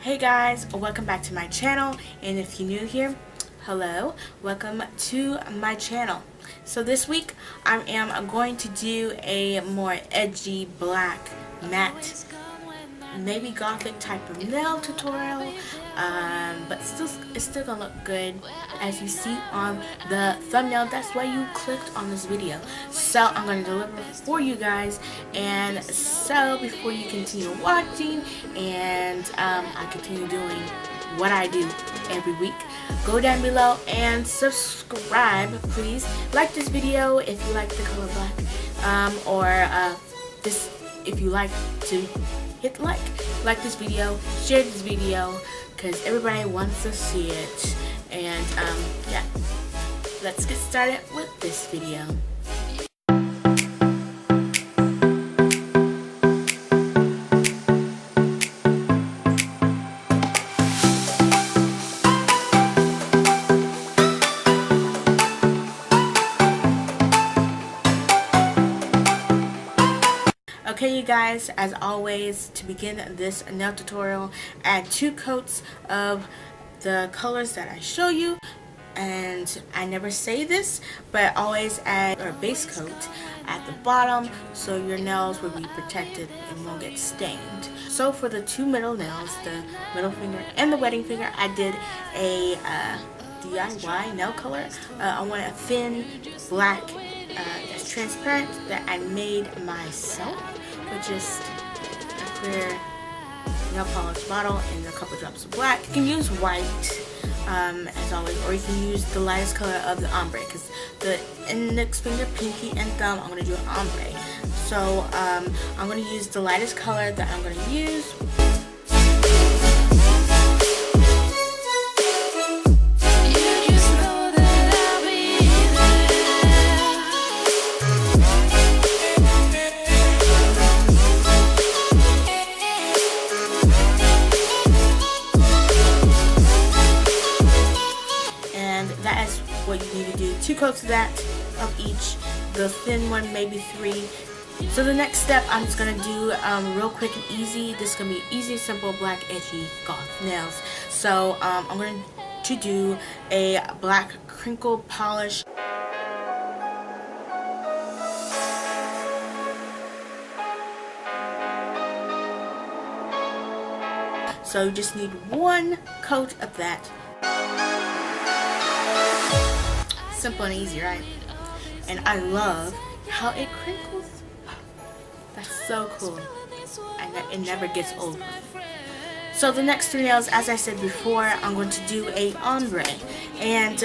Hey guys, welcome back to my channel, and if you're new here, hello, welcome to my channel. So this week I am going to do a more edgy black matte, maybe gothic type of nail tutorial, but it's still gonna look good as you see on the thumbnail. That's why you clicked on this video. So I'm gonna deliver for you guys, and so before you continue watching and I continue doing what I do every week, go down below and subscribe, please. Like this video if you like the color black, or this if you like to hit like this video, share this video, because everybody wants to see it. And yeah, let's get started with this video. Okay, you guys, as always, to begin this nail tutorial, add 2 coats of the colors that I show you. And I never say this, but always add a base coat at the bottom so your nails will be protected and won't get stained. So for the 2 middle nails, the middle finger and the wedding finger, I did a DIY nail color. I want a thin black that's transparent that I made myself with just a clear nail polish bottle and a couple drops of black. You can use white as always, or you can use the lightest color of the ombre, because the index finger, pinky, and thumb, I'm going to do an ombre. So I'm going to use the lightest color that I'm going to use. What you need to do, 2 coats of that of each, the thin one maybe 3. So the next step I'm just gonna do real quick and easy. This is gonna be easy, simple, black, edgy, goth nails. So I'm going to do a black crinkle polish. So you just need 1 coat of that. Simple and easy, right? And I love how it crinkles. That's so cool. And it never gets old. So the next 3 nails, as I said before, I'm going to do a ombre. And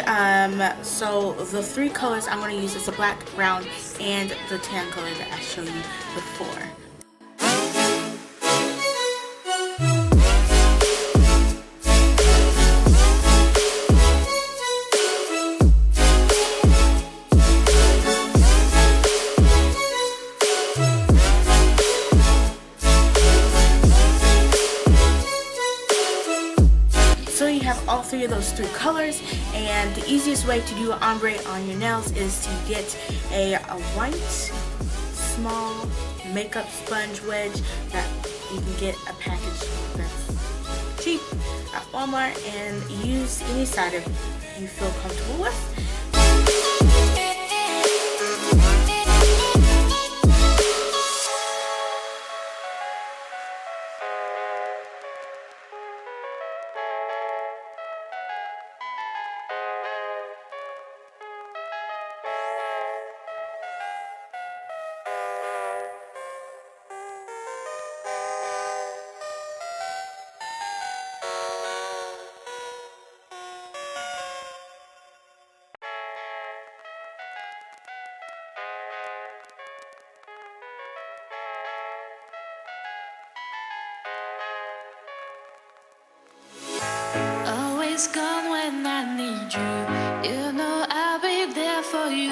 so the 3 colors I'm going to use is the black, brown, and the tan color that I showed you before. All 3 of those 3 colors, and the easiest way to do an ombre on your nails is to get a white small makeup sponge wedge that you can get a package that's cheap at Walmart, and use any side of you feel comfortable with. Come when I need you, you know I'll be there for you.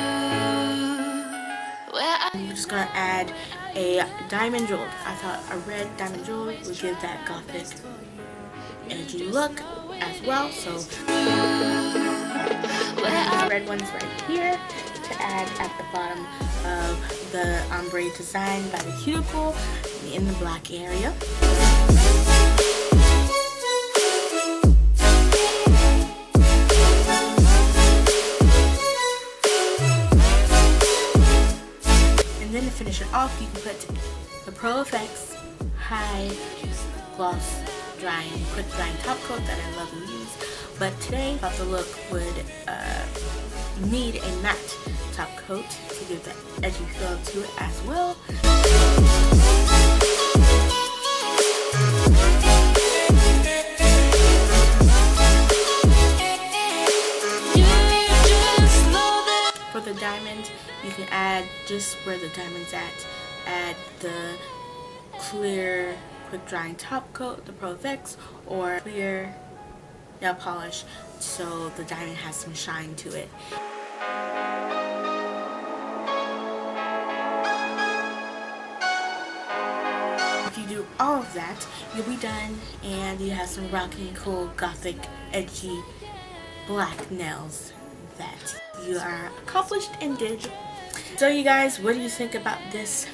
I'm just gonna add a diamond jewel. I thought a red diamond jewel would give that gothic edgy look as well. So red one's right here to add at the bottom of the ombre design by the cuticle in the black area. gloss drying, quick drying top coat that I love and use. But today I thought the look would need a matte top coat to give that edgy feel to it as well. For the diamond, you can add just where the diamond's at. Add the clear quick drying top coat, the Pro Effects, or clear nail polish so the diamond has some shine to it. If you do all of that, you'll be done and you have some rocking, cool, gothic, edgy, black nails that you are accomplished and did. So you guys, what do you think about this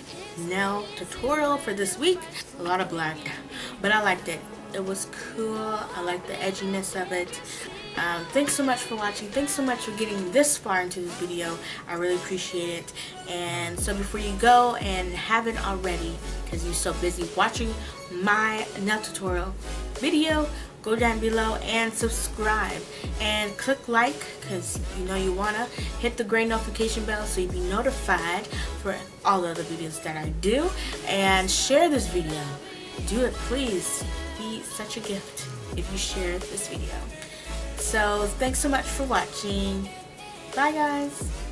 nail tutorial for this week? A lot of black, but I liked it. It was cool. I like the edginess of it. Thanks so much for watching. Thanks so much for getting this far into this video. I really appreciate it. And so before you go and haven't already, because you're so busy watching my nail tutorial video, go down below and subscribe and click like, because you know you wanna hit the gray notification bell so you'll be notified for all the other videos that I do, and share this video. Do it, please. Be such a gift if you share this video. So thanks so much for watching. Bye guys.